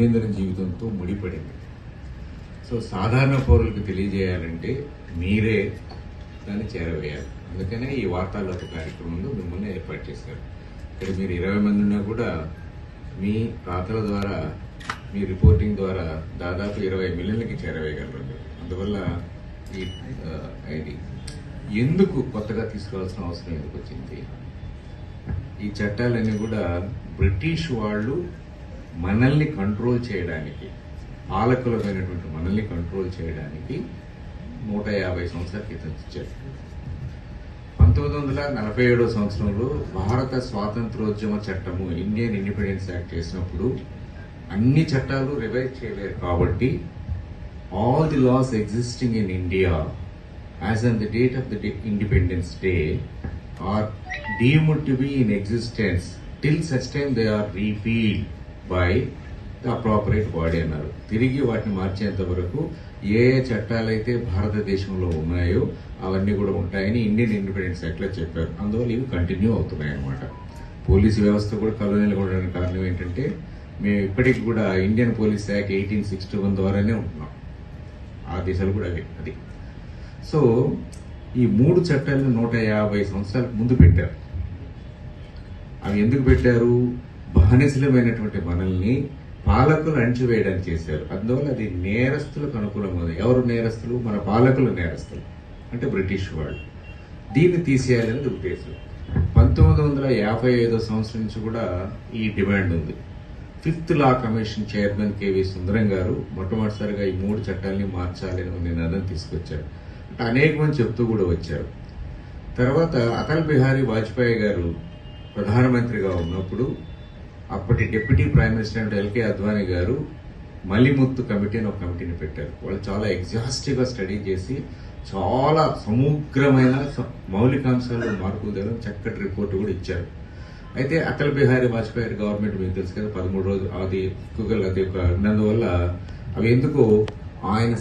దైనందిన జీవితంతో ముడిపడింది. సో సాధారణ పౌరులకు తెలియజేయాలంటే మీరే దాన్ని చేరవేయాలి. అందుకనే ఈ వార్తాలోక కార్యక్రమంలో మిమ్మల్ని ఏర్పాటు చేశారు. ఇక్కడ మీరు 20 మంది ఉన్నా కూడా మీ రాతల ద్వారా, మీ రిపోర్టింగ్ ద్వారా దాదాపు 20 మిలియన్లకి చేరవేయగలరు. అందువల్ల ఇది ఎందుకు కొత్తగా తీసుకోవాల్సిన అవసరం ఎందుకు వచ్చింది? ఈ చట్టాలన్నీ కూడా బ్రిటిష్ వాళ్ళు మనల్ని కంట్రోల్ చేయడానికి, పాలకులమైనటువంటి మనల్ని కంట్రోల్ చేయడానికి 150 సంవత్సరాల క్రితం ఇచ్చారు. 1947 సంవత్సరంలో భారత స్వాతంత్రోద్యమ చట్టము, ఇండియన్ ఇండిపెండెన్స్ యాక్ట్ చేసినప్పుడు అన్ని చట్టాలు రివైజ్ చేయలేరు కాబట్టి all the laws existing in India as on the date of the Independence Day are deemed to be in existence till such time they are repealed by the appropriate body అన్నారు. తిరిగి వాటిని మార్చేంత వరకు ఏ చట్టాలైతే భారతదేశంలో ఉన్నాయో అవన్నీ కూడా ఉంటాయని ఇండియన్ ఇండిపెండెన్స్ యాక్ట్ లో చెప్పారు. అందువల్ల ఇవి కంటిన్యూ అవుతున్నాయి అన్నమాట. పోలీసు వ్యవస్థ కూడా కలోనియల్గా ఉండడానికి కారణం ఏంటంటే మేము ఇప్పటికి కూడా ఇండియన్ పోలీస్ యాక్ట్ 1861 ద్వారానే ఉంటున్నాం. ఆ దిశలు కూడా అది. సో ఈ 3 చట్టాలను 150 సంవత్సరాలకు ముందు పెట్టారు. అవి ఎందుకు పెట్టారు? బానిసలమైనటువంటి మనల్ని పాలకులు అణిచివేయడానికి చేశారు. అందువల్ల అది నేరస్తులకు అనుకూలంగా ఉంది. ఎవరు నేరస్తులు? మన పాలకులు నేరస్తులు, అంటే బ్రిటిష్ వాళ్ళు. దీన్ని తీసేయాలనేది ఉద్దేశం. 1955 సంవత్సరం నుంచి కూడా ఈ డిమాండ్ ఉంది. 5th law commission chairman K V Sundaram గారు మొట్టమొదటిసారిగా ఈ 3 చట్టాలని మార్చాలని నినాదం తీసుకొచ్చారు. అంటే అనేక మంది చెప్తూ కూడా వచ్చారు. తర్వాత అటల్ బిహారీ వాజ్పేయి గారు ప్రధానమంత్రిగా ఉన్నప్పుడు అప్పటి deputy prime minister LK Advani గారు మలిముత్తు కమిటీ అని ఒక కమిటీని పెట్టారు. వాళ్ళు చాలా ఎగ్జాస్టివ్ గా స్టడీ చేసి చాలా సమగ్రమైన మౌలికాంశాల్లో మార్పులు తేవడం చక్కటి రిపోర్టు కూడా ఇచ్చారు. అయితే అటల్ బిహారీ వాజ్పేయి గవర్నమెంట్ మీకు తెలుసు కదా, 13 రోజులు అది ఉన్నందువల్ల అవి ఎందుకు ఆయన